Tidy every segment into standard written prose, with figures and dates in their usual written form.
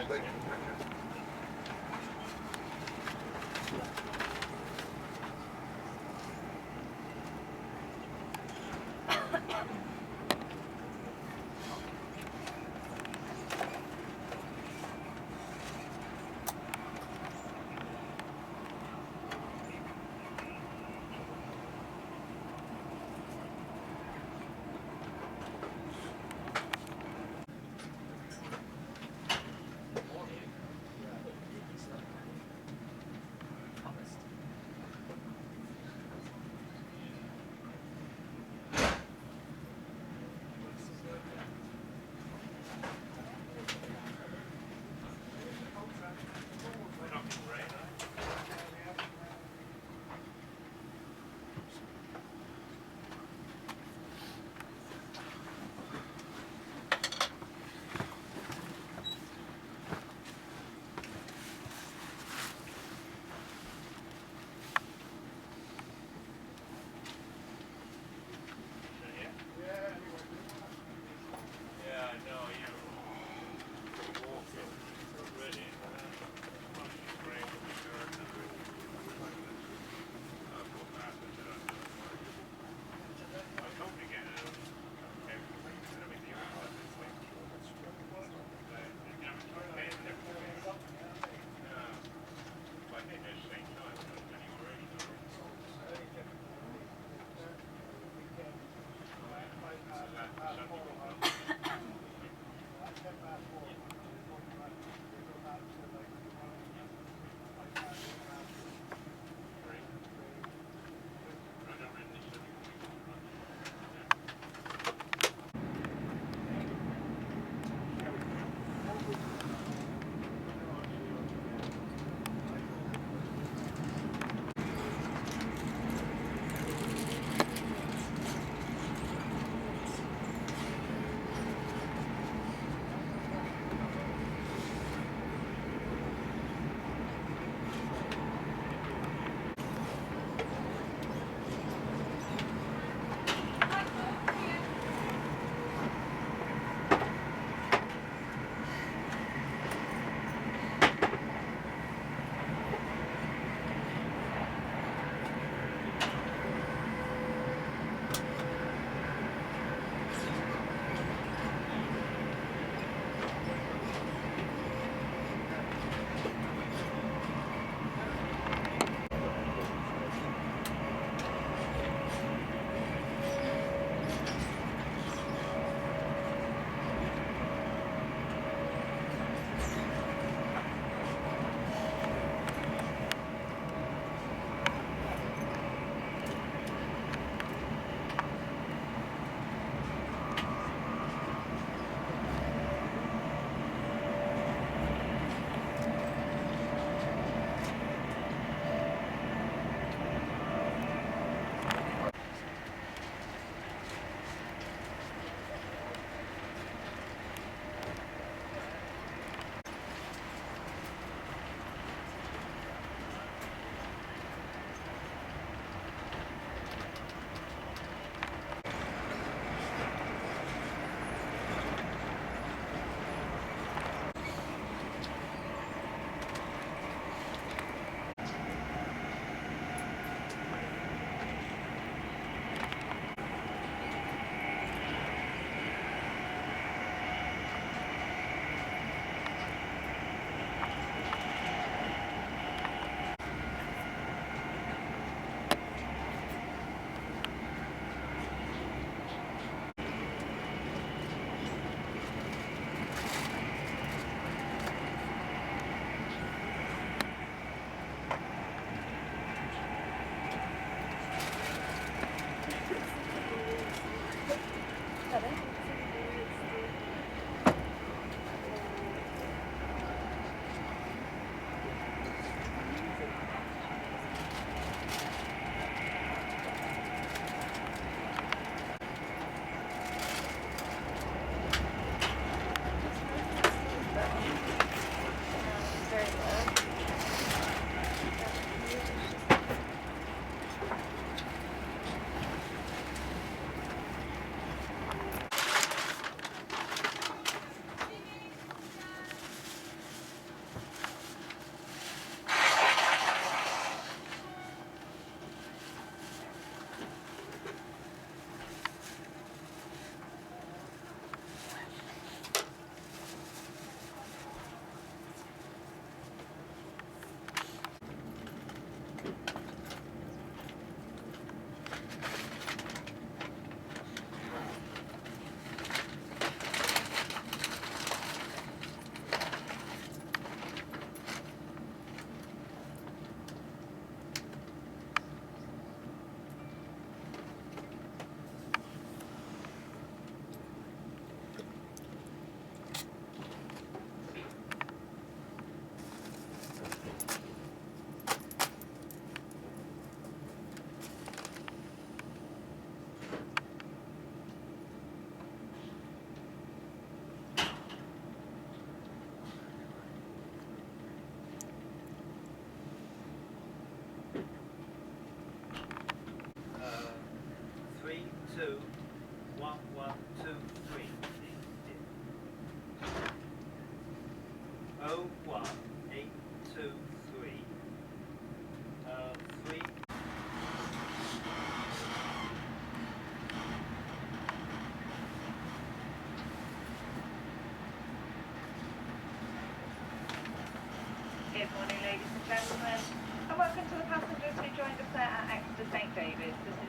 Station.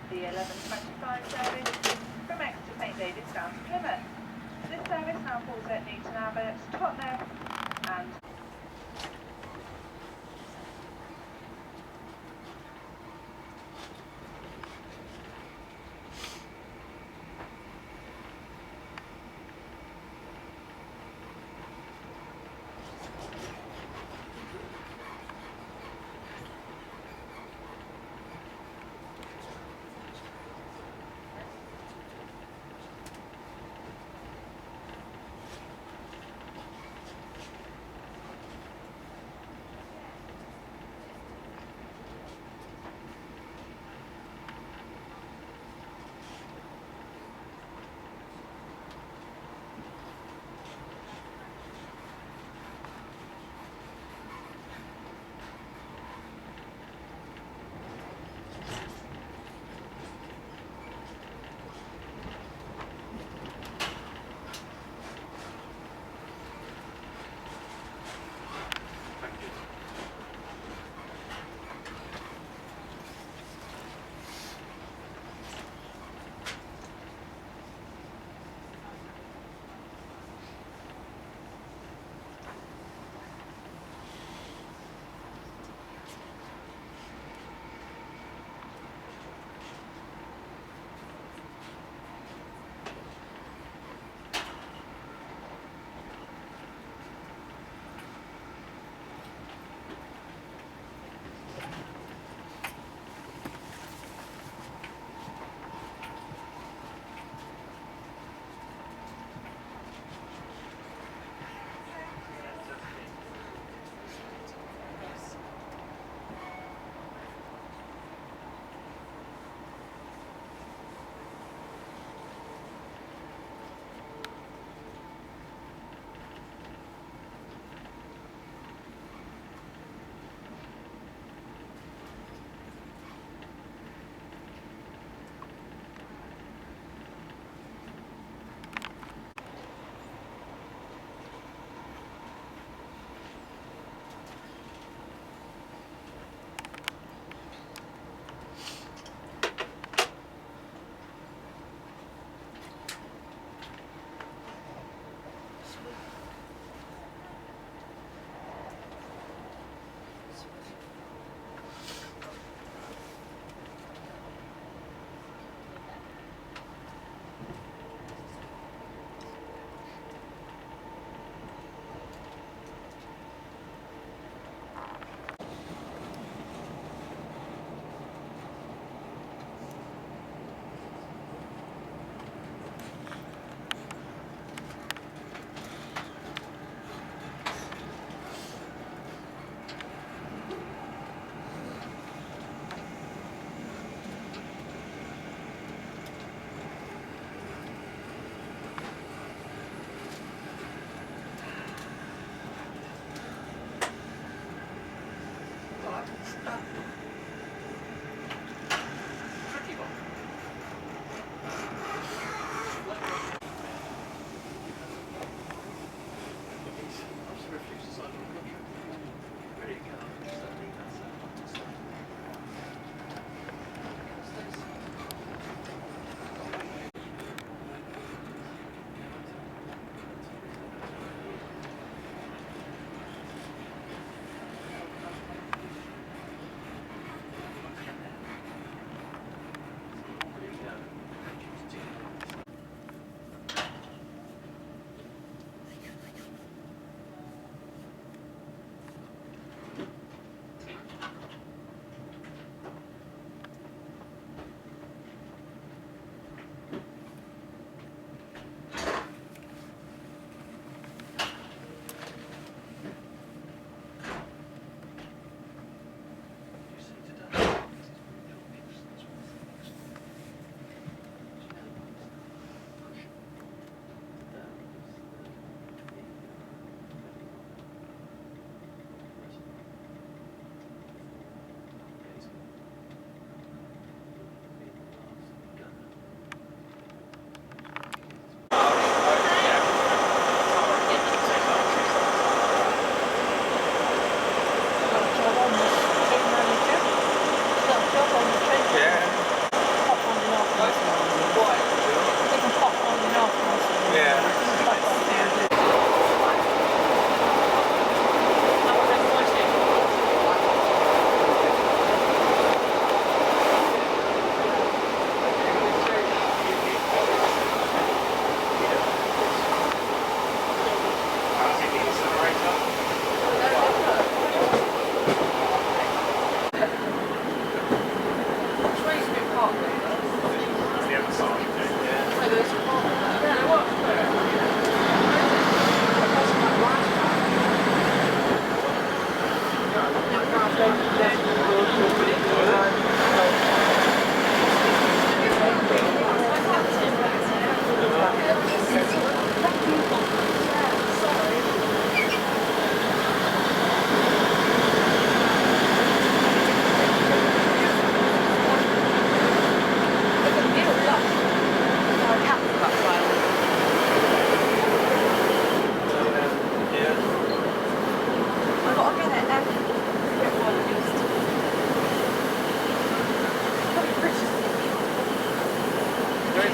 The 11:25 service from Exeter St David's down to Plymouth. This service now calls at Newton Abbot, Tottenham and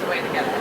the way to get it.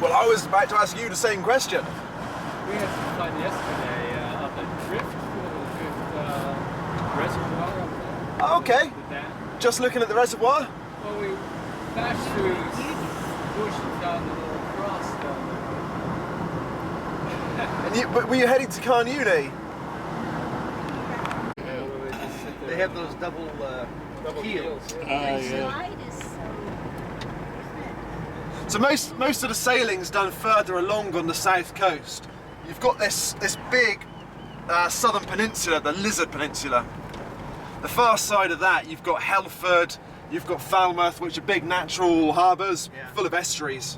Well, I was about to ask you the same question. We had some fun yesterday up at Drift Reservoir up there. Okay. The dam. Just looking at the reservoir? Well, we bashed through this bush and found a little cross down there. But were you heading to Carey? They have those double keels. Yeah. So most of the sailing's done further along on the south coast. You've got this big southern peninsula, the Lizard Peninsula. The far side of that, you've got Helford, you've got Falmouth, which are big natural harbours full of estuaries.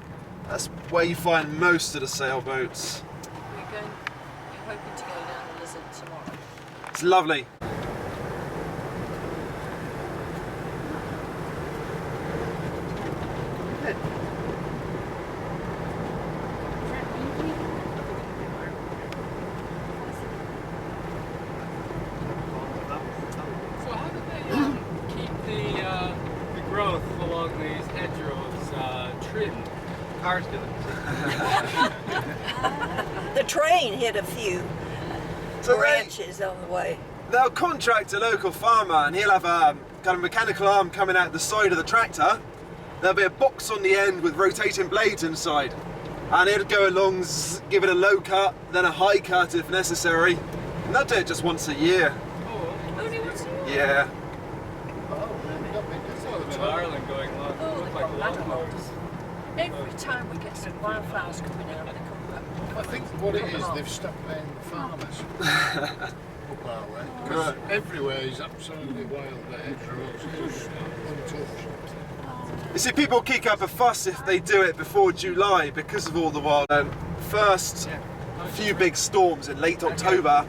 That's where you find most of the sailboats. You're hoping to go down the Lizard tomorrow. It's lovely. So how did they keep the growth along these hedgerows trimmed? Cars do it. The train hit a few branches on the way. They'll contract a local farmer and he'll have a kind of mechanical arm coming out the side of the tractor. There'll be a box on the end with rotating blades inside. and he'd go along, give it a low cut, then a high cut if necessary. And they'll do it just once a year. Only once a year? Yeah. It's Ireland going on. Oh, Look they've like got ladder lawnmowers. mowers. Every time we get some wildflowers coming out, they come back. I think what it is, they've stopped paying the farmers up our way. Because everywhere is absolutely wild, the hedgerows, just untouched. You see, people kick up a fuss if they do it before July because of all the wild. First few big storms in late October,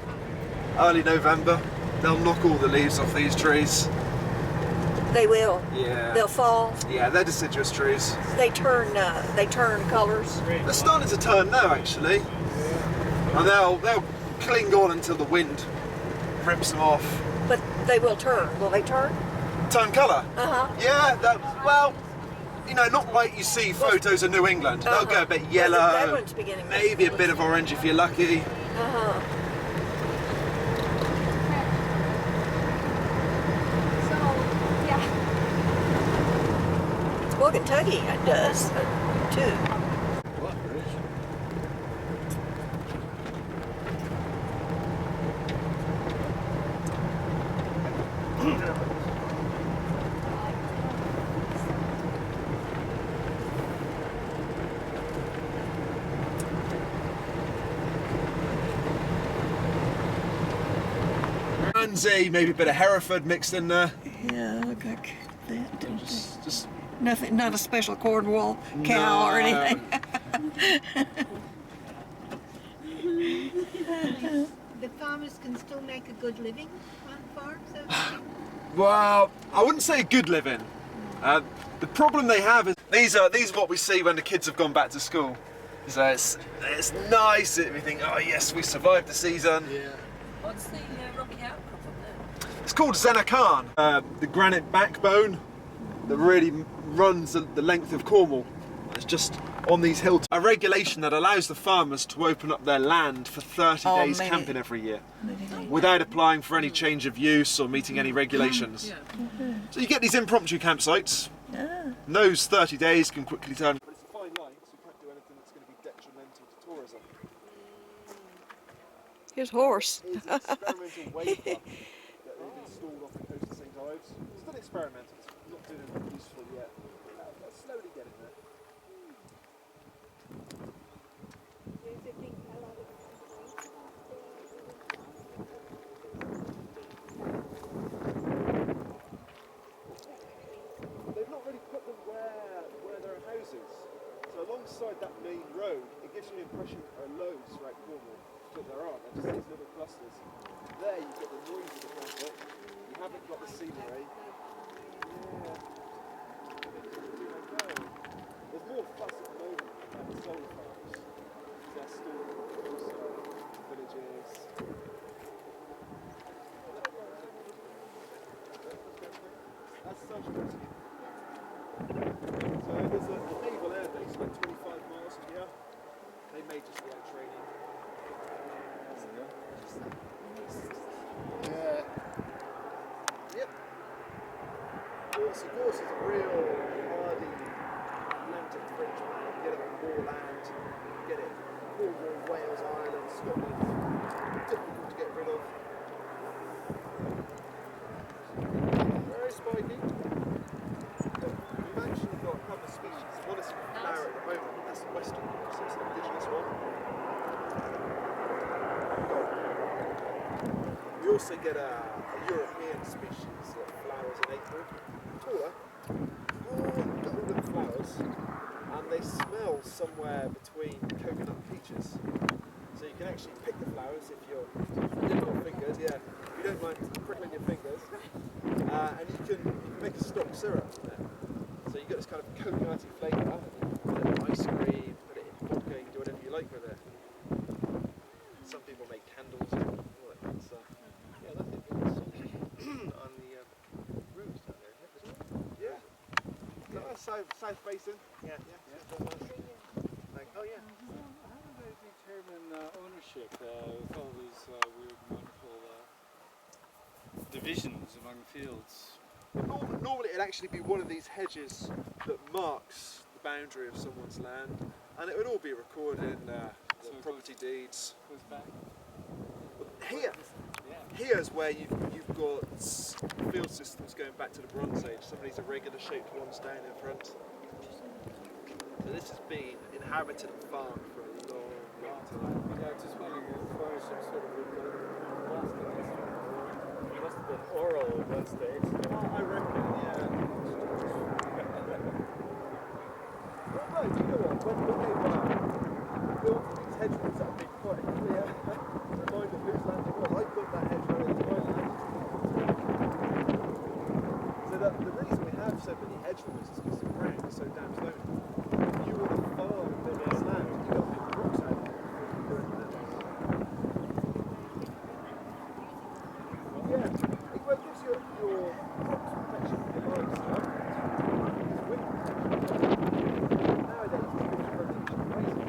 early November, they'll knock all the leaves off these trees. They will. Yeah. They'll fall. Yeah, they're deciduous trees. They turn colours. They're starting to turn now, actually, and they'll cling on until the wind rips them off. But they will turn. Will they turn? Turn colour? Uh-huh. Yeah. Well, you know, not like you see photos of New England. They'll go a bit yellow, That one's beginning. maybe a bit of orange if you're lucky. Uh-huh. Well, Kentucky it does too. What there is? Guernsey, maybe a bit of Hereford mixed in there. Yeah, look like that. Just Nothing, not a special Cornwall cow or anything. The farmers can still make a good living on farms. Well, I wouldn't say a good living. The problem they have is these are what we see when the kids have gone back to school. So it's nice. We think, oh yes, we survived the season. Yeah. What's the rocky outcrop up there? It's called Zenacan, the granite backbone that really runs the length of Cornwall. It's just on these hilltops. A regulation that allows the farmers to open up their land for 30 days camping every year without applying for any change of use or meeting any regulations. Yeah. So you get these impromptu campsites. And those 30 days can quickly turn. But it's a fine line, so you can't do anything that's going to be detrimental to tourism. Here's horse. It's an experimental wave pump that they've installed off the coast of St. Ives. It's still experimental, it's not doing anything useful yet. They're slowly getting there. They've not really put them where there are houses. So alongside that main road, it gives you the impression there are loads throughout Cornwall, but there aren't. They're just these little clusters. There you get the noise of the traffic. You haven't got the scenery. Yeah. There's more fuss at the moment about the solar farms. They're still villages. That's such a So there's a naval air base about 25 miles from here. They may just be out training. Yeah. Yep. Gorse is a real hardy Atlantic fringe man. Get it on moorland, get it Cornwall, Wales, Ireland, Scotland. Difficult to get rid of. Very spiky. We've actually got a couple of species. One is in flower at the moment. That's the western, so it's an indigenous one. We also get a European species that flowers in April. Taller. Golden flowers. And they smell somewhere between coconut and peaches. So you can actually pick the flowers if you're dipping your fingers, yeah. If you don't mind prickling your fingers. And you can make a stock syrup from it. So you get this kind of coconutty flavour. Put it in ice cream, put it in vodka, you can do whatever you like with it. Some people make candles and all that kind of stuff. Yeah, that thing is on the roofs down there, isn't it? Yeah. No, that's south facing. Yeah. Like, oh yeah. How do they determine ownership with all these weird, wonderful divisions among fields? Normally it'd actually be one of these hedges that marks the boundary of someone's land. and it would all be recorded in the property deeds. Goes back. Here's where you've got field systems going back to the Bronze Age. Some of these irregular shaped ones down in front. So this has been inhabited and farmed for a long, long time. Yeah, just wondering if there's some sort of lost in history. It must have been oral at one stage. I reckon, yeah. Well, no, do you know what? When they built these hedgerows that have been quite clear reminder of whose land it was. I built that hedgerow into my land. So the reason we have so many hedgerows is because the ground is so damn stony. If you were to farm this land, you got to pick the rocks out before you do anything else. Yeah, it gives you your crops protection for your livestock. It's wind. Nowadays, people are running crazy.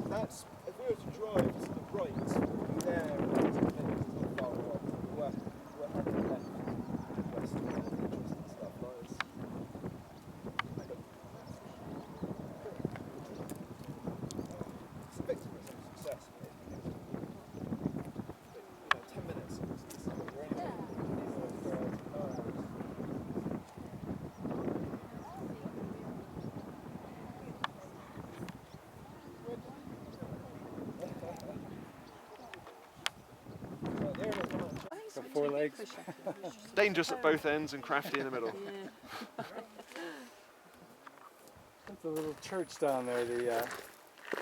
That's, if we were to drive to the right, there, it's not far away. We're at the left, west, and stuff like this. It's a victim of some success. But, 10 minutes, it's not really The 4 legs. dangerous at both ends and crafty in the middle. That's a little church down there.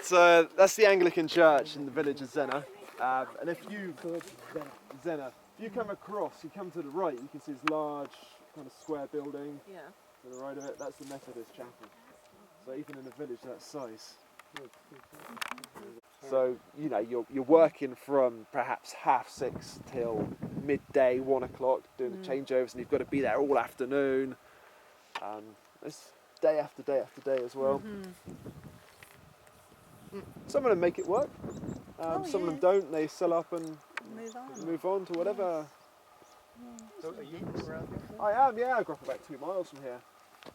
So that's the Anglican church in the village of Zena. And if you come across, you come to the right, you can see this large kind of square building. Yeah. To the right of it, that's the Methodist chapel. So even in a village that size. So you're working from perhaps 6:30 till midday, 1 o'clock, doing the changeovers, and you've got to be there all afternoon. It's day after day after day as well. Some of them make it work. Some of them don't. They sell up and move on to whatever. So are you around here? I am, yeah. I grew up about 2 miles from here,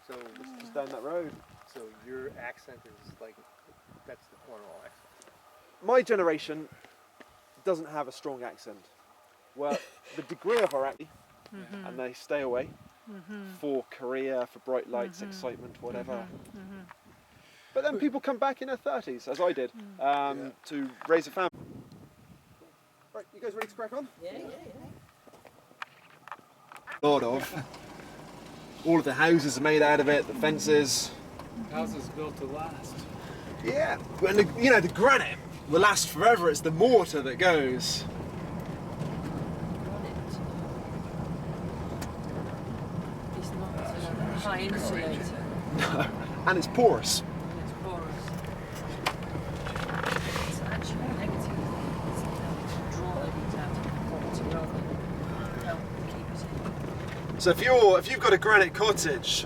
So, just down that road. so your accent is like, that's the Cornwall accent. My generation doesn't have a strong accent. Well, the degree of our accent, and they stay away for career, for bright lights, excitement, whatever. But then people come back in their 30s, as I did, to raise a family. Right, you guys ready to crack on? Yeah. Sort of. All of the houses are made out of it, the fences. Houses built to last. Yeah, and the granite will last forever. It's the mortar that goes. It's not high insulator. No, and it's porous. It's porous. It's actually negative. It's draw it out of water rather than help keep it in. So if you've got a granite cottage,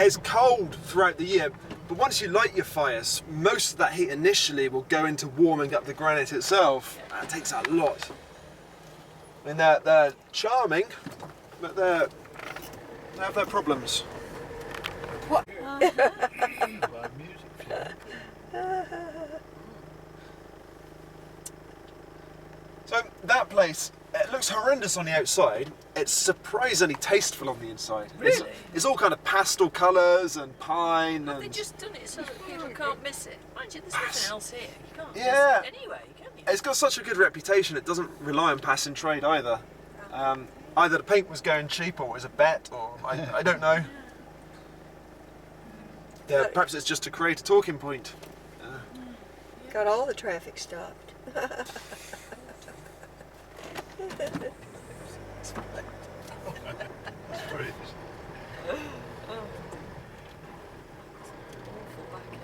it's cold throughout the year, but once you light your fires, most of that heat initially will go into warming up the granite itself. It takes a lot. I mean, they're charming, but they have their problems. By music. So that place, it looks horrendous on the outside. It's surprisingly tasteful on the inside. Really? It's all kind of pastel colours and pine Have they and... just done it so that people can't miss it? Mind you, there's nothing else here. You can't Yeah. miss it anyway, can you? It's got such a good reputation, it doesn't rely on passing trade either. Either the paint was going cheap or it was a bet, or I don't know. Yeah, perhaps it's just to create a talking point. Got all the traffic stopped. for it. Oh. Awful backache.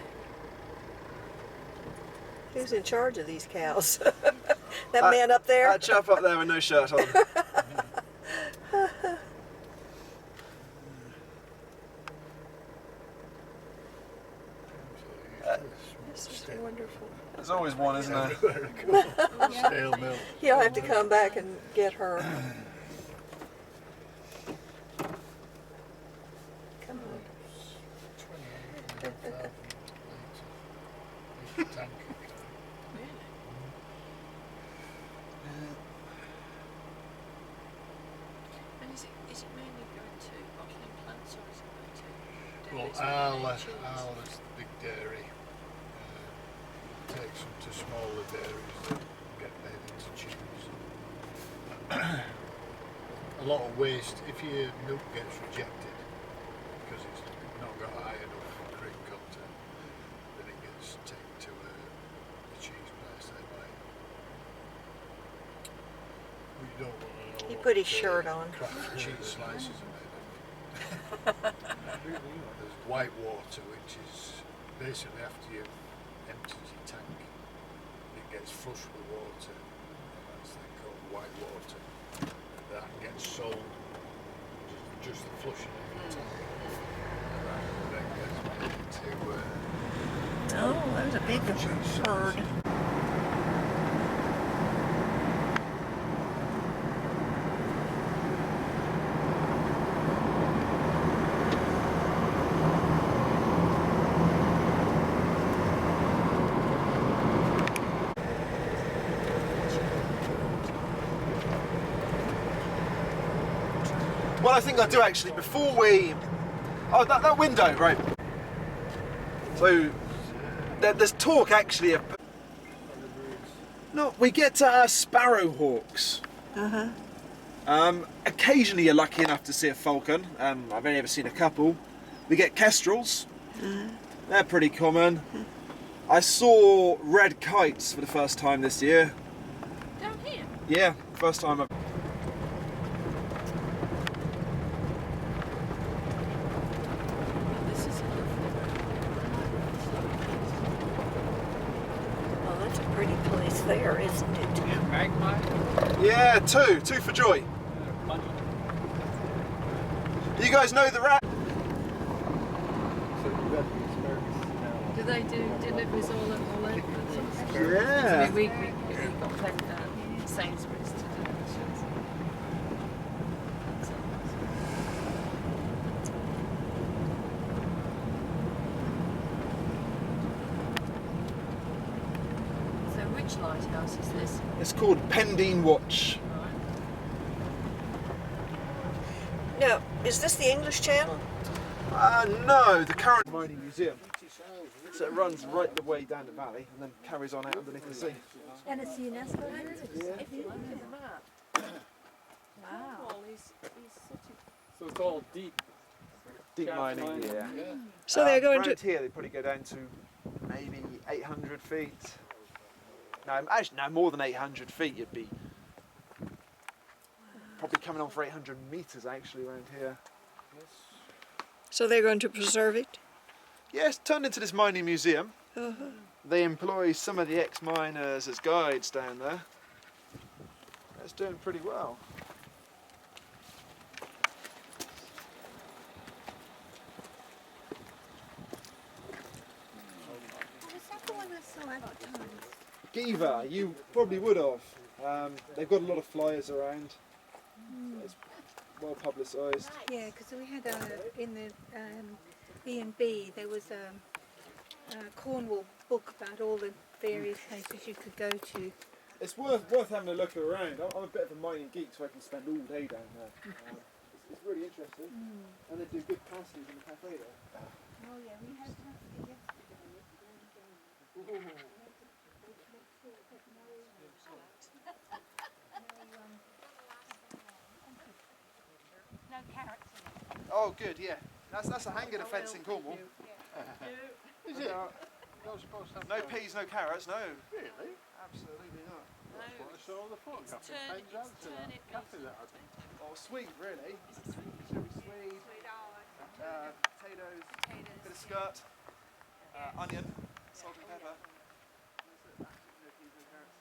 Who's in charge of these cows? That man up there? That chap up there with no shirt on. This is wonderful. There's always one, isn't there? Stale milk. You'll have to come back and get her. Come on. 28,000 litre tank. And is it mainly going to bottling plants or is it going to Well, dairies or Al is the big dairy. Takes them to smaller dairies that get made into cheese. A lot of waste. If your milk gets rejected because it's not got high enough cream content, then it gets taken to a cheese place they buy it. We don't want to know. He what put his shirt on. Craft cheese slices are made of. There's white water, which is basically after you've emptied your tank, it gets flushed with water, and that's then called white water. And that gets sold, just the flushing of the tank. And that then gets made into Oh, that was a big cheese bird. slices. Well, I think I do actually. Before we... Oh, that window, right. So, there's talk actually of... No, we get sparrowhawks. Occasionally you're lucky enough to see a falcon. I've only ever seen a couple. We get kestrels. They're pretty common. I saw red kites for the first time this year. down here? Yeah, first time I've... This is a lovely Oh, that's a pretty place there, isn't it? Magpie? Yeah, two for joy. Bunny. You guys know the rat? Do they do deliveries all over the place? Yeah. We got Sainsbury's to do it. So which lighthouse is this? It's called Pendine Watch. No, is this the English Channel? No, the current mining museum. So it runs right the way down the valley and then carries on out underneath the sea. And it's UNESCO heritage. If you look at the map, Wow. Paul is sort of So it's all deep. Deep Shaft mining, mining. yeah. So they're going around to... here they probably go down to maybe 800 feet. No, actually no, more than 800 feet you'd be. Probably coming on for 800 metres actually around here. So they're going to preserve it? Yes, turned into this mining museum. Uh-huh. They employ some of the ex-miners as guides down there. That's doing pretty well. Was that the one I saw advertised? Giva, you probably would have. They've got a lot of flyers around. So it's well publicised. Yeah, because we had in the B&B there was a Cornwall book about all the various places you could go to. It's worth having a look around. I'm a bit of a mining geek, so I can spend all day down there. It's really interesting, and they do good pasties in the cafe there. Oh yeah, we had pasty yesterday. No carrots in it. Oh, good, yeah. That's a hanging offence in Cornwall. Is it? Not supposed to have No peas, no carrots, no. Really? Absolutely not. That's what I saw on the photograph. turn it Cafe that I Oh, sweet, really. anchovy swede, potatoes, bit of skirt, onion, salt and pepper. That's it, absolutely no peas, no carrots.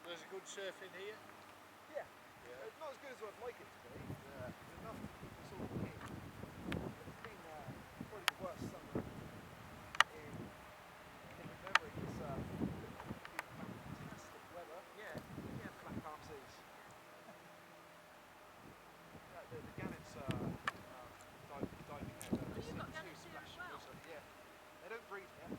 There's a good surf in here. Yeah. Not as good as I'd like it to be. There's enough sort of in. It's been probably the worst summer in memory. It's been fantastic weather. Yeah, flat calm seas. The gannets are diving out. You've got gannets here as well? Yeah. They don't breed here.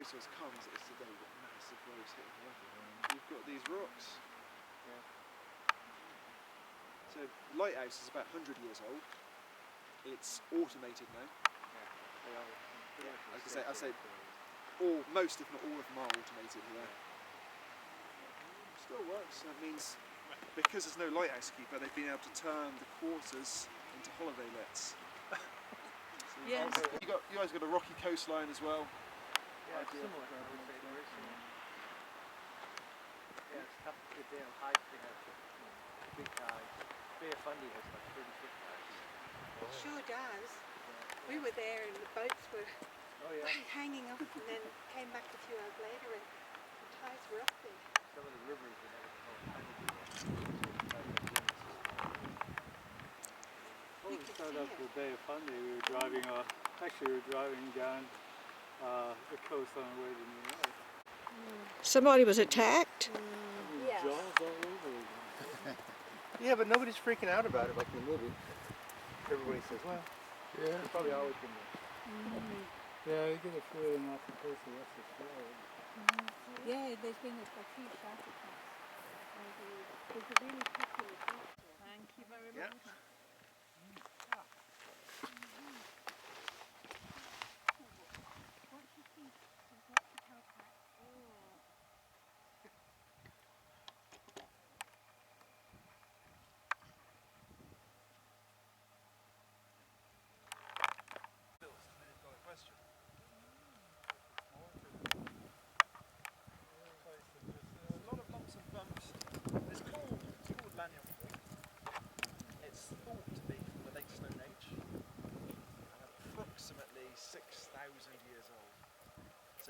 As comes is today with massive waves hitting the water. You've got these rocks. Yeah. So lighthouse is about 100 years old. It's automated now. As I say, most if not all of them are automated here. Still works. That means because there's no lighthouse keeper, they've been able to turn the quarters into holiday lets. So Yes. You guys got a rocky coastline as well. Yeah, it's similar. I would say very similar. Yeah, it's tough to get down high to have big tides. Bay of Fundy has like 30-foot tides. It sure does. We were there and the boats were hanging off and then came back a few hours later and the tides were up there. Some of the rivers are never We We could started see off it. the Bay of Fundy. We were driving down the coast on the way to New York. Somebody was attacked. Yeah. Jaws all over again. Yeah, but nobody's freaking out about it like in the movie. Everybody says, well, Yeah. it's probably always been there. Yeah, you get a feeling off the coast of West Australia. Yeah, there's been a few shark attacks. There's a really popular beach there. Thank you very much. Yeah. Once you see there's lots of towpath. $1 million question.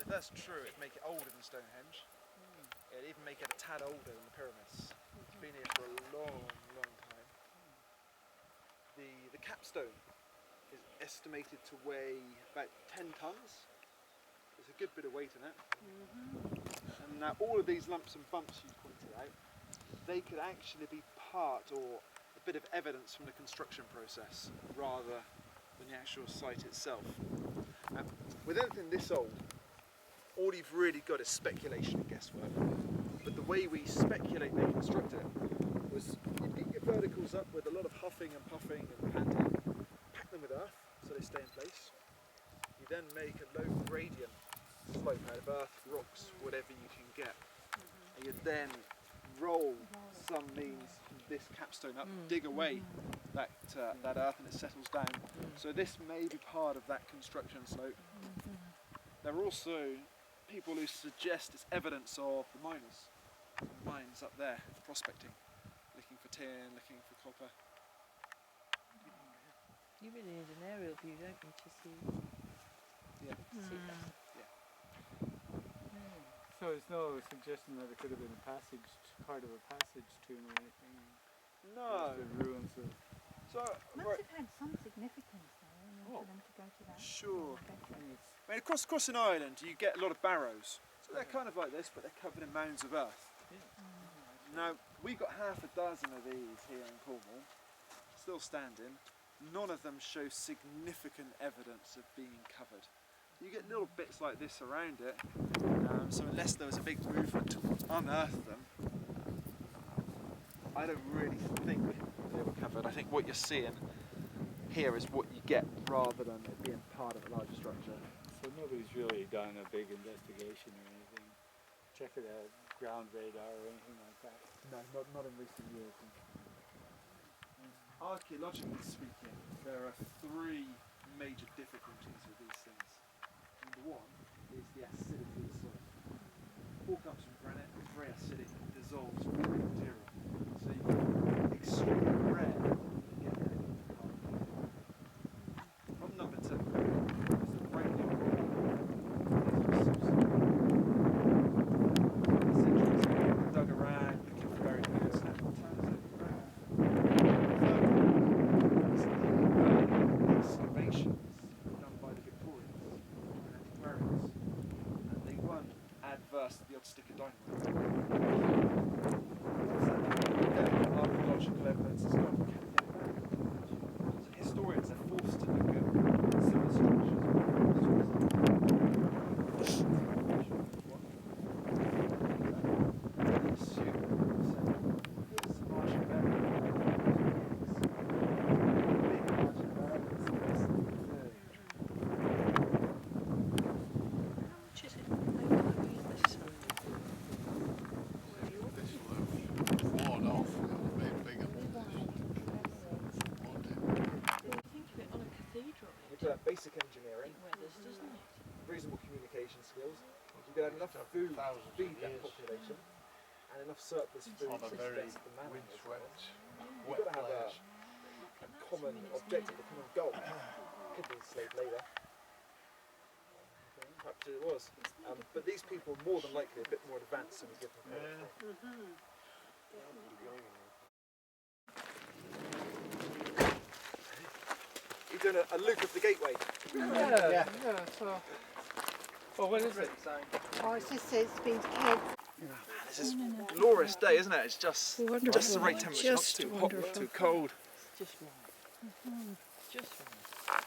that's true, it'd make it older than Stonehenge. It'd even make it a tad older than the pyramids. It's been here for a long, long time. The capstone is estimated to weigh about 10 tons. There's a good bit of weight in it. And now all of these lumps and bumps you pointed out, they could actually be part or a bit of evidence from the construction process rather than the actual site itself. With anything this old, all you've really got is speculation and guesswork. But the way we speculate they constructed it was you'd get your verticals up with a lot of huffing and puffing and panting, pack them with earth so they stay in place. You then make a low gradient slope out of earth, rocks, whatever you can get. And you then roll some means this capstone up, dig away that earth and it settles down. So this may be part of that construction slope. There are also people who suggest it's evidence of the miners. Mines up there, prospecting, looking for tin, looking for copper. You really need an aerial view, don't you, to see? Yeah. See that? So there's no suggestion that it could have been a passage, part of a passage tomb or anything? No. Just the ruins of... So, Must right, have had some significance though, for them to go to that. sure. Okay. I mean, across an island, you get a lot of barrows. So they're kind of like this, but they're covered in mounds of earth. Now, we've got half a dozen of these here in Cornwall, still standing. None of them show significant evidence of being covered. You get little bits like this around it, so unless there was a big movement to unearth them, I don't really think they were covered. I think what you're seeing here is what you get rather than it being part of a larger structure. So nobody's really done a big investigation or anything? Check it out, ground radar or anything like that? No, not in recent years. Archaeologically speaking, there are three major difficulties with these things. Number one is the acidity of the soil. All comes from granite, it's very acidic, it dissolves with the material. So you get extremely rare to get anything carbon. Problem number two is the brand new centuries dug around looking for buried goods and it turns out excavations done by the Victorians and antiquarians, and they weren't adverse to the odd stick of dynamite. Archaeological evidence has gone, can we get it back? So historians are forced to look at similar structures. Which is it? This side. This will have worn off, it'll be bigger than this. Won't it? Think of it on a cathedral. With basic engineering, It weathers, doesn't it? reasonable communication skills, you could have enough food to feed that population and enough surplus food On a to very sustain the man. windswept, You've wet got to have place. a common objective, a common goal. Could be slave labour. Perhaps it was. But these people are more than likely a bit more advanced than we give them credit for. You're doing a loop of the gateway. Yeah, so... Well, what is it? Oh, it just says it's been kept. This is a glorious day, isn't it? It's just the right temperature, not too hot, not too cold. Just right. Just right.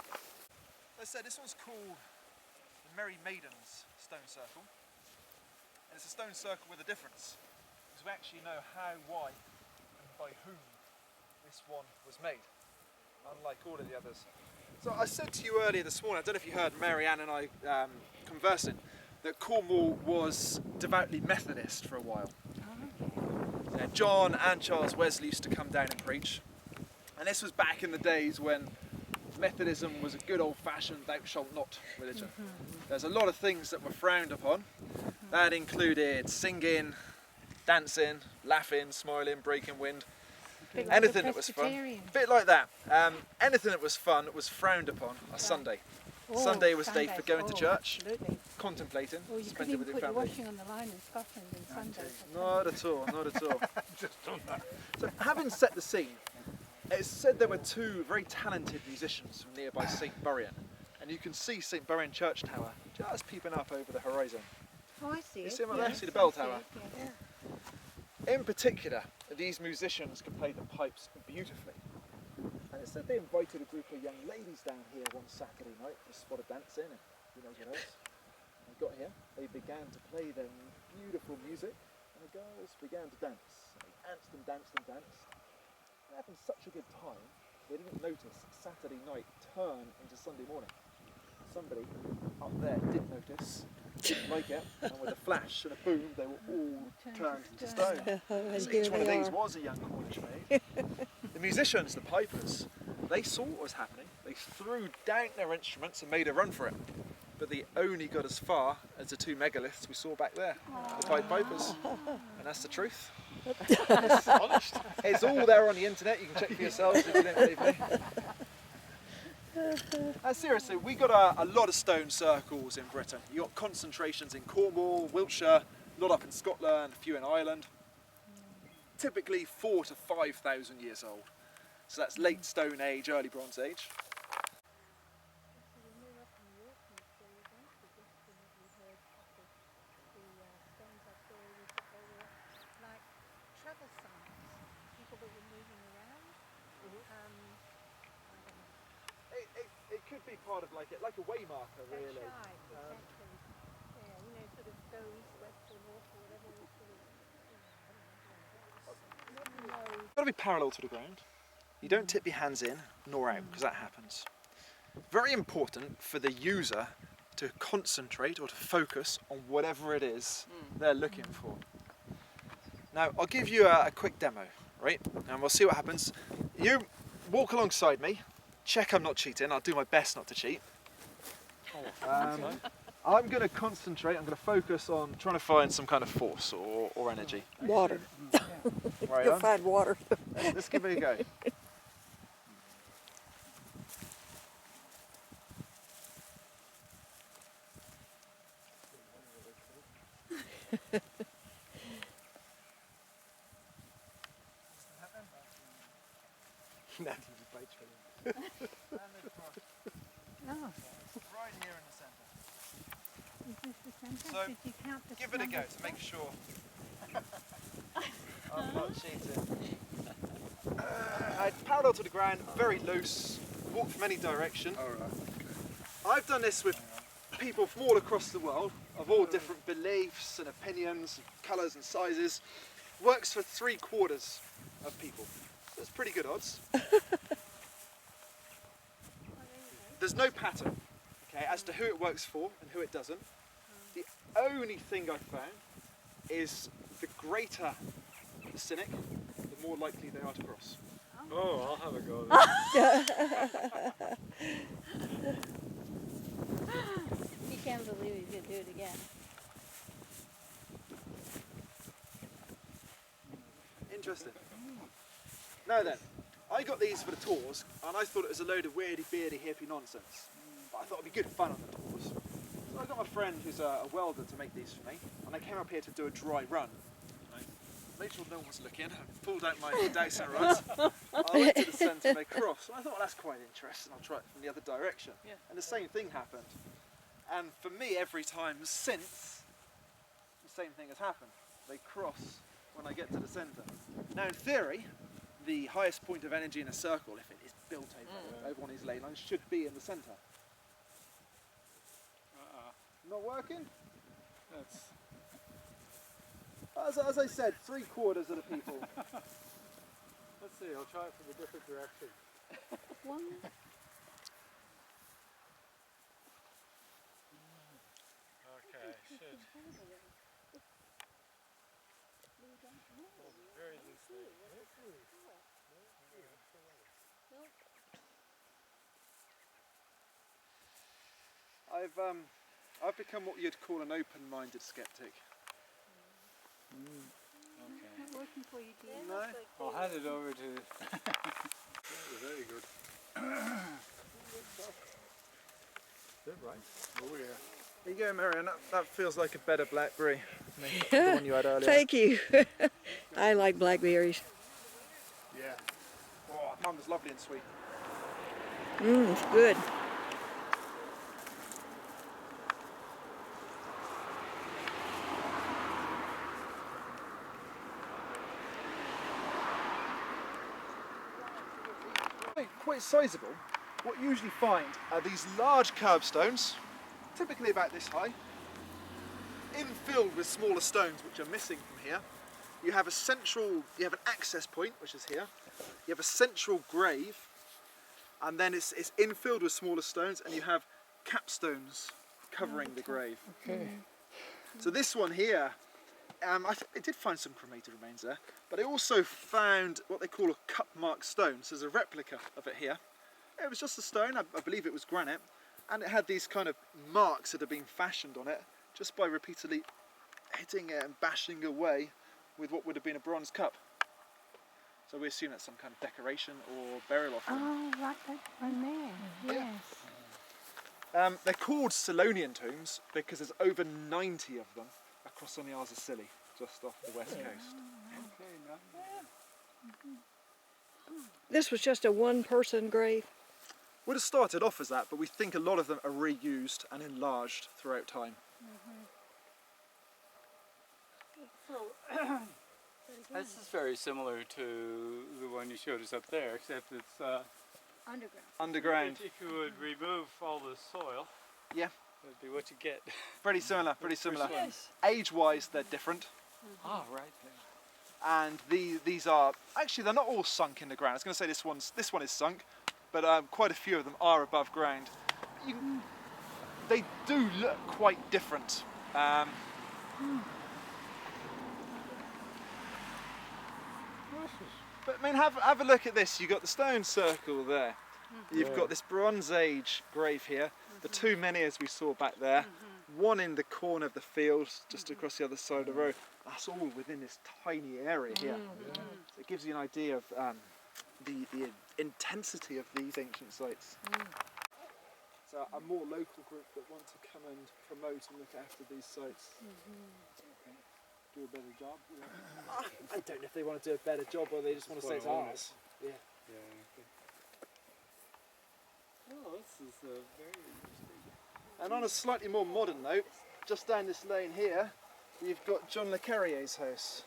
As I said, this one's called the Merry Maidens Stone Circle. And it's a stone circle with a difference, because we actually know how, why, and by whom this one was made, unlike all of the others. So I said to you earlier this morning, I don't know if you heard Mary Ann and I conversing, that Cornwall was devoutly Methodist for a while. John and Charles Wesley used to come down and preach, and this was back in the days when Methodism was a good old-fashioned thou shalt not religion. There's a lot of things that were frowned upon. That included singing, dancing, laughing, smiling, breaking wind. Bit like Anything the that was fun. Presbyterian. Bit like that. Anything that was fun was frowned upon on Sunday. Oh, Sunday was the day for Sundays. going to Oh, church. Absolutely. contemplating. Or you spent could it with even your put your family. washing on the line in Scotland on Sunday. Not at all, not at all. Just done that. So, having set the scene, it's said there were two very talented musicians from nearby St Buryan, and you can see St Buryan Church Tower just peeping up over the horizon. Oh, I see You it. see them up there? Yes, See the bell I see tower? it, yes. In particular, these musicians can play the pipes beautifully. And it said they invited a group of young ladies down here one Saturday night for spot of dancing, and who knows what else. They got here, they began to play their beautiful music, and the girls began to dance. They danced and danced and danced. They're having such a good time, they didn't notice Saturday night turn into Sunday morning. Somebody up there did notice, didn't like it, and with a flash and a boom, they were all turned into stone. So each one of these was a young Cornish maid. The musicians, the pipers, they saw what was happening. They threw down their instruments and made a run for it. But they only got as far as the two megaliths we saw back there, the Pied Pipers. And that's the truth. It's honest. It's all there on the internet, you can check for yourselves if you don't believe me. Seriously, we got a lot of stone circles in Britain. You got concentrations in Cornwall, Wiltshire, a lot up in Scotland, a few in Ireland. Typically 4,000 to 5,000 years old. So that's late Stone Age, early Bronze Age. It could be part of like a waymarker, really. That's right, exactly. Yeah, you know, sort of go east, west or north or whatever. It's got to be parallel to the ground. You don't tip your hands in nor out, because that happens. Very important for the user to concentrate or to focus on whatever it is they're looking for. Now, I'll give you a quick demo, right? And we'll see what happens. You walk alongside me, check I'm not cheating, I'll do my best not to cheat. I'm going to concentrate, I'm going to focus on trying to find some kind of force or energy. Water. Right You'll on. find water. Let's give it a go. Oh, Right here in the centre. is this the centre? So, Did you count the Give it a go numbers to make there? sure I'm not cheating. It's parallel to the ground, very loose, walk from any direction. I've done this with people from all across the world, of all different beliefs and opinions, colours and sizes. Works for 3/4 of people. That's pretty good odds. There's no pattern, okay, as to who it works for and who it doesn't. The only thing I've found is the greater the cynic, the more likely they are to cross. Oh, I'll have a go then. You can't believe he's going to do it again. Interesting. Now then, I got these for the tours, and I thought it was a load of weirdy, beardy, hippie nonsense. But I thought it'd be good fun on the tours. So I got my friend who's a welder to make these for me, and I came up here to do a dry run. I made sure no one was looking, I pulled out my Dyson rods, I went to the centre and they crossed, and I thought, well, that's quite interesting, I'll try it from the other direction. Yeah. And the same thing happened. And for me, every time since, the same thing has happened. They cross when I get to the centre. Now in theory, the highest point of energy in a circle, if it is built over one of these ley lines, should be in the centre. Not working? That's As I said, 3/4 of the people. let's see. I'll try it from a different direction. One. Okay, should. Very loosely. I've become what you'd call an open-minded skeptic. Okay. Not working for you, dear. No? I'll hand it over to. Very good. Is it right? Oh yeah. There you go, Marion. That feels like a better blackberry than the one you had earlier. Thank you. I like blackberries. Yeah. Oh, mum was lovely and sweet. It's good. Quite sizable. What you usually find are these large curbstones, typically about this high, infilled with smaller stones which are missing from here. You have an access point, which is here. You have a central grave, and then it's infilled with smaller stones, and you have capstones covering the grave. Okay. So this one here, I did find some cremated remains there, but I also found what they call a cup mark stone. So there's a replica of it here. It was just a stone, I believe it was granite, and it had these kind of marks that had been fashioned on it just by repeatedly hitting it and bashing away with what would have been a bronze cup. So we assume that's some kind of decoration or burial offering. Oh, right, that one there. Yes. They're called Selonian tombs because there's over 90 of them across on the Isles of Scilly, just off the west coast. This was just a one-person grave. Would have started off as that, but we think a lot of them are reused and enlarged throughout time. This is very similar to the one you showed us up there, except it's Underground. if you would remove all the soil, Yeah, that'd be what you get. pretty similar, pretty similar. Yes. Age-wise, they're different. Oh, right. And these are, actually they're not all sunk in the ground. I was going to say this one is sunk, but quite a few of them are above ground. They do look quite different. But I mean, have a look at this. You've got the stone circle there. You've got this Bronze Age grave here. The two menhirs we saw back there. One in the corner of the field, just across the other side of the road. That's all within this tiny area here. So it gives you an idea of the intensity of these ancient sites. It's a more local group that want to come and promote and look after these sites. Do a better job. I don't know if they want to do a better job or they just want to say it's ours. Yeah. Oh, this is very interesting. And on a slightly more modern note, just down this lane here, you've got John Le Carrier's house.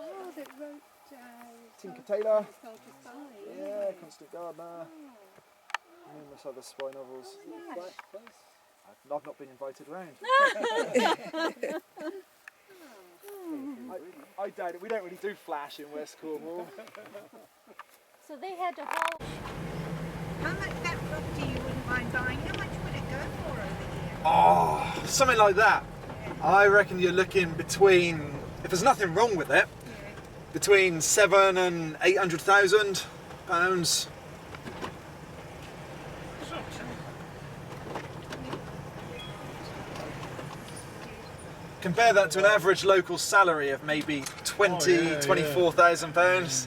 Oh, that wrote Tinker Tailor. Salty Spy. Yeah, Constant Gardener. Numerous other spy novels. I've not been invited round. I doubt it. We don't really do Flash in West Cornwall. So they had to haul. How much that property you wouldn't mind buying? How much would it go for over here? Oh, something like that. I reckon you're looking between, if there's nothing wrong with it, between £700,000 and £800,000. Compare that to an average local salary of maybe £24,000.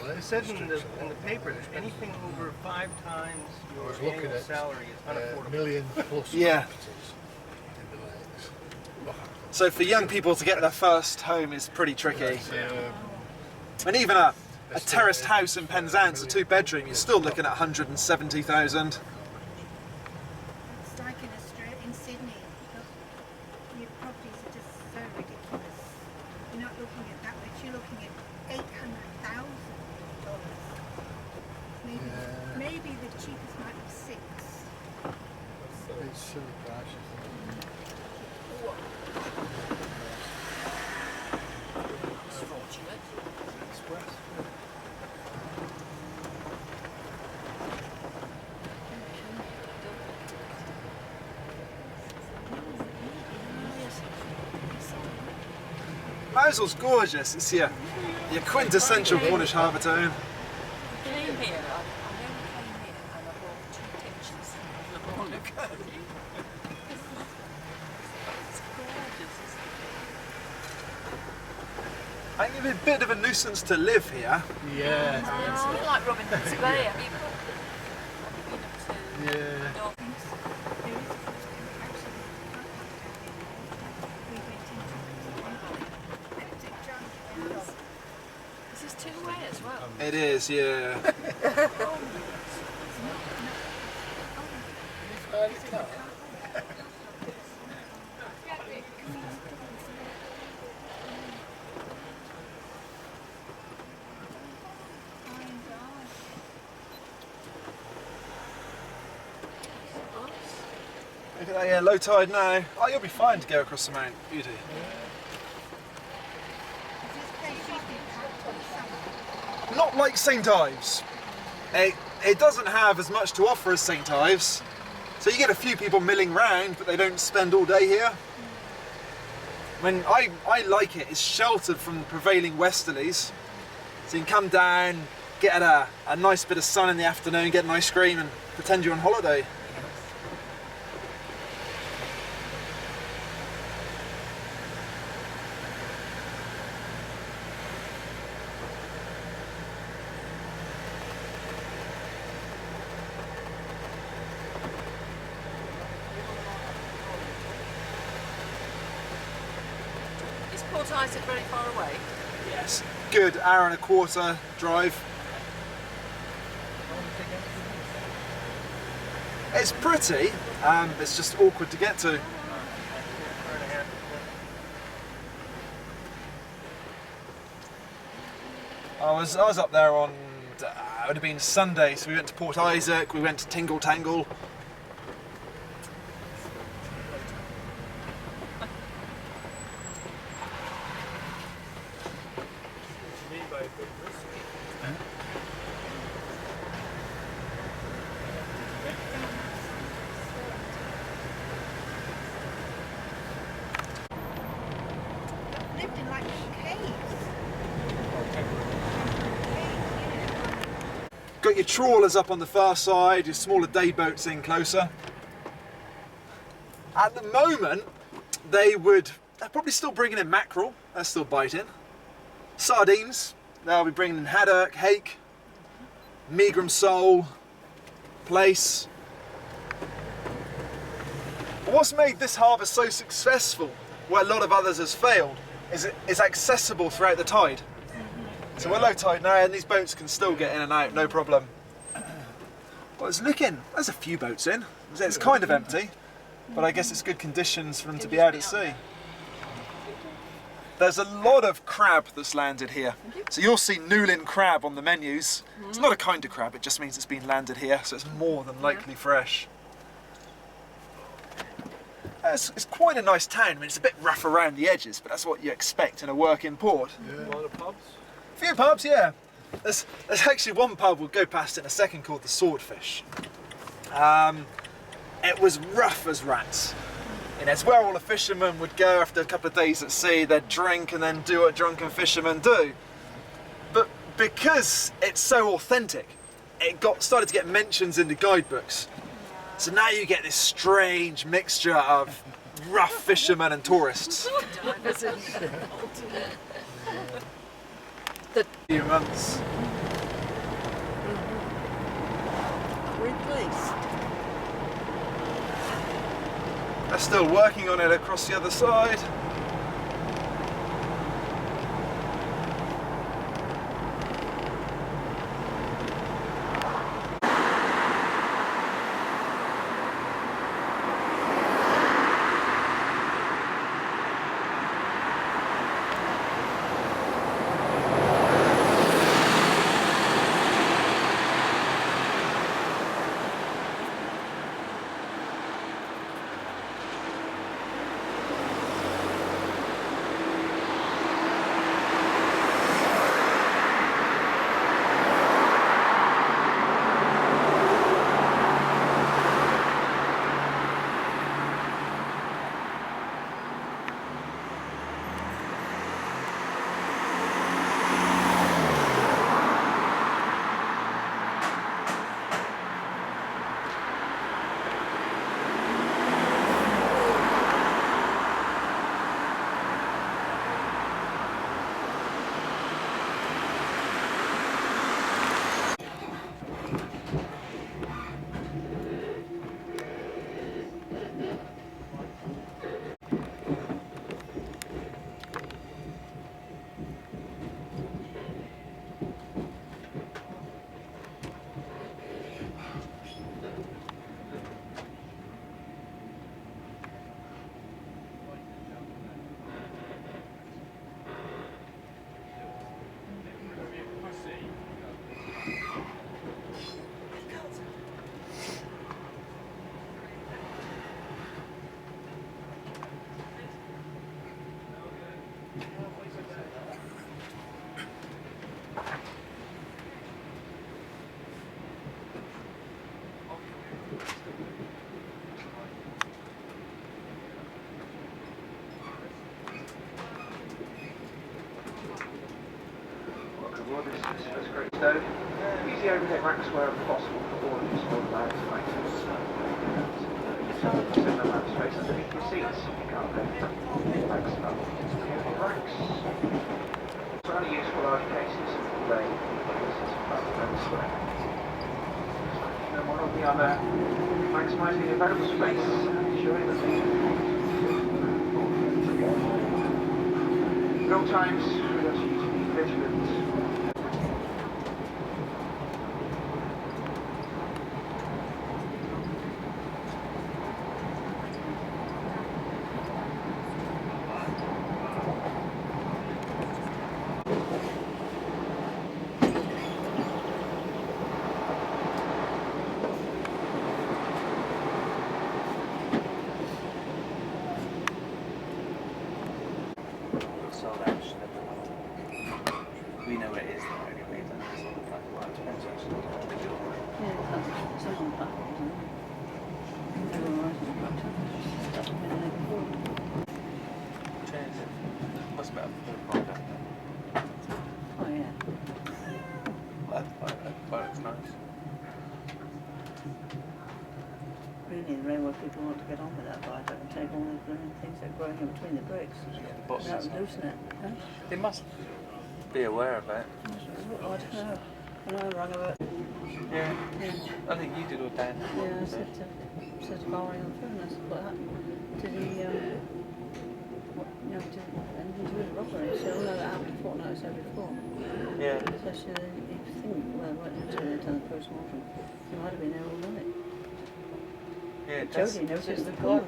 It said in the paper that anything over 5 times I was your looking annual at salary is unaffordable. million plus Yeah. properties in the lakes. So for young people to get their first home is pretty tricky. Um, And even a terraced house in Penzance, a 2-bedroom, you're still looking at 170,000. It's like in Australia, in Sydney, your properties are just so ridiculous. You're not looking at that much, you're looking at $800,000. Maybe the cheapest might be 6. it's silly prices. It's fortunate. Mousel's gorgeous. It's your quintessential Cornish harbour town. I came here, I never came here and I bought 2 pictures of the Lorna Carey. It's gorgeous, isn't it? I think it'd be a bit of a nuisance to live here. Yeah. I like Robin Hood's Bay. Have you It is, yeah. Look at that, yeah, low tide now. Oh, you'll be fine to go across the Mount Beauty. Not like St Ives. It doesn't have as much to offer as St Ives. So you get a few people milling round, but they don't spend all day here. I like it, it's sheltered from the prevailing westerlies. So you can come down, get a nice bit of sun in the afternoon, get an ice cream and pretend you're on holiday. Is Port Isaac very far away? Yes. Good hour and a quarter drive. It's pretty, it's just awkward to get to. I was up there on, it would have been Sunday, so we went to Port Isaac, we went to Tingle Tangle. Lived in like caves. Got your trawlers up on the far side, your smaller day boats in closer. At the moment, they're probably still bringing in mackerel, they're still biting. Sardines, they'll be bringing in haddock, hake, megrim sole, plaice. But what's made this harbour so successful, where a lot of others has failed, is it's accessible throughout the tide. So we're low tide now and these boats can still get in and out, no problem. Well, there's a few boats in. It's kind of empty, but I guess it's good conditions for them to be out at sea. There's a lot of crab that's landed here. So you'll see Newlyn crab on the menus. It's not a kind of crab, it just means it's been landed here, so it's more than likely fresh. It's quite a nice town. I mean, it's a bit rough around the edges, but that's what you expect in a working port. A lot of pubs. A few pubs, yeah. There's actually one pub we'll go past in a second called the Swordfish. It was rough as rats. You know, it's where all the fishermen would go after a couple of days at sea. They'd drink and then do what drunken fishermen do. But because it's so authentic, it started to get mentions in the guidebooks. So now you get this strange mixture of rough fishermen and tourists. The Few months. Replaced. They're still working on it across the other side. So, use the overhead racks wherever possible for all of your small bags and items. So no amount of space underneath your seats. You can't let bags up the racks. So only use for large cases, lay, pieces of plastic and square. So while we are maximising available space, ensuring that at all times we ask you to be vigilant. We know where it is though, anyway. It's on the platform. Well, it depends actually. It's on the platform, isn't it? Everyone rides on the platform. Chairs. Must be up for the product. Oh yeah. But it's nice. Really, the railway people want to get on with that viaduct and take all the blooming things that are growing in between the bricks. Yeah, the boxes. That would loosen it. Huh? They must be aware of it. I don't know. When I rang about, Yeah. yeah, I think you did or Dan. yeah, I said to Barry on the phone, I said, what happened? Did he, what, you know, did anything to do with the robbery? She said, oh no, that happened a fortnight or so before. Yeah. So she said, you think, well, what until they'd done the post-mortem, he might have been there all night. Yeah, Jodie noticed the pool.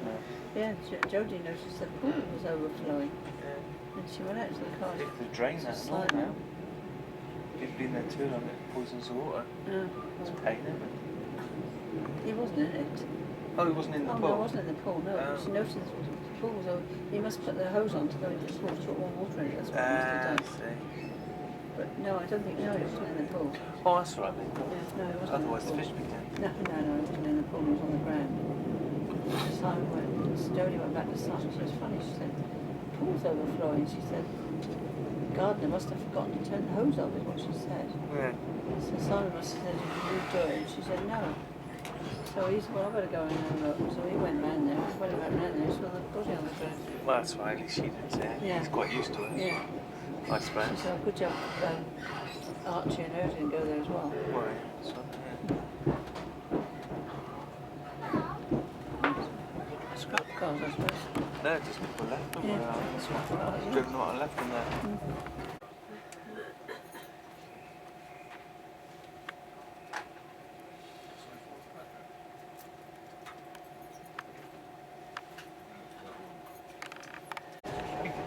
Yeah, Jodie noticed the pool was overflowing. Yeah. And she went out to the car. They could drain that and all Slide now. You've been there too long, it poisons the water. Yeah. It's a pain, isn't it? He wasn't in it. Oh, he wasn't in the Oh, pool? no, I wasn't in the pool, no. She noticed the pool was over. He must put the hose on to go into the pool to put warm water in it. That's what he must have done. See. But no, I don't think, no, he wasn't in the pool. Oh, that's right then. Yeah, no, he wasn't Otherwise in the the fish pool. be dead. No, he wasn't in the pool, he was on the ground. Simon went, Jodie went back to Simon. She was funny, she said, the pool's overflowing. She said, the gardener must have forgotten to turn the hose off, is what she said. Yeah. So Simon must have said, did you do it? She said, no. So he said, well, I better go in and look. So he went round there. When he went round there, he saw the body on the ground. Well, that's right, at least she didn't say it. Yeah. He's quite used to it. Yeah. I suppose. She said, oh, good job, Archie and her didn't go there as well. Well, yeah, that's right, yeah. Scrap cars, I suppose. No, just people left them. Yeah, scrap cars, yeah. Driven what I left them there.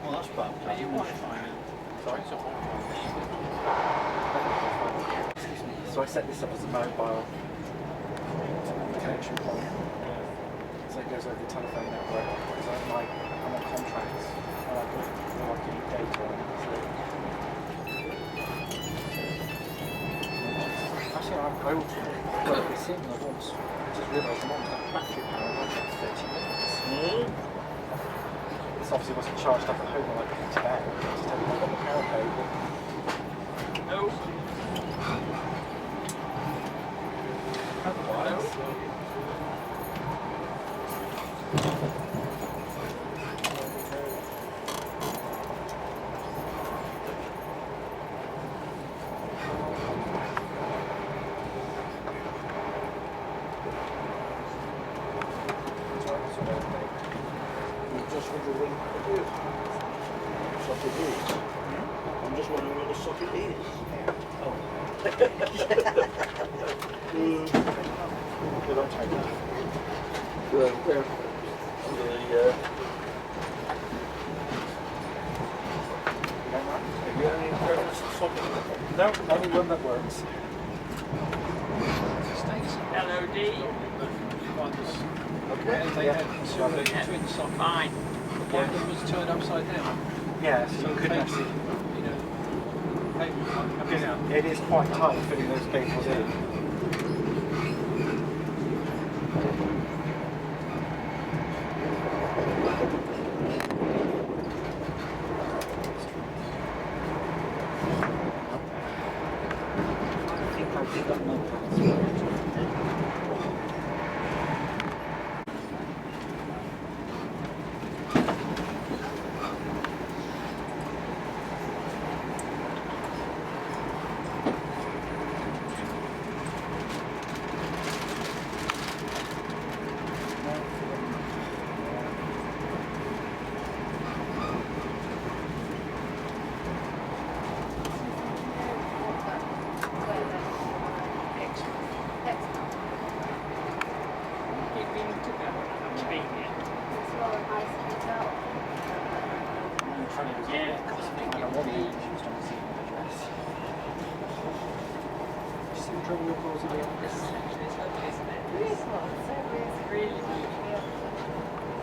Well, that's bad. Are you Wi-Fi? Sorry? Excuse me. So I set this up as a mobile connection point. So it goes over the telephone network. Because I'm on contracts. And I can get data on it. Actually, I also got this in. I just realised I'm almost at battery power. I got 30 minutes. This obviously wasn't charged up at home when I put it today. Just had it on the power cable. No. Otherwise, I'm just wondering what the socket is. they don't take that. Well, they're under the, have you got any preference for socket? No, only one that works. LOD. Okay. They had twin sockets. Fine. One of them was turned upside down. Yeah, so you couldn't actually. You know, It is quite tight fitting those cables in.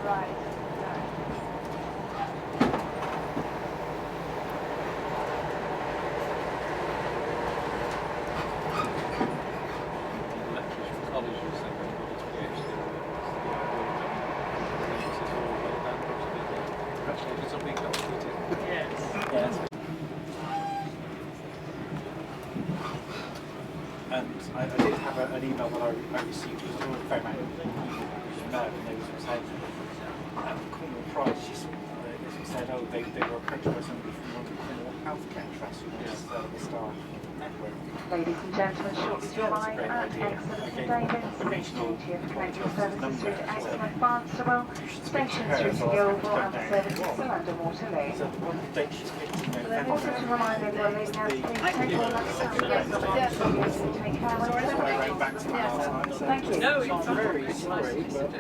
Right. And I did have an email that I received. It was all very much and they were saying, Cornwall Pride, she said, oh, they were approached by somebody from one of the Cornwall Healthcare Trust, which is the Star Network. Ladies and gentlemen, shortly to arrive at Excellent St David's, duty of connecting services through to Excellent Barnstable, stations through to Guildford and the services still under Waterloo. So the one date she's given to November. Also to remind everyone leaving out, please take all that take care when So I rang back to my last night. Thank you. No, it's very sorry, but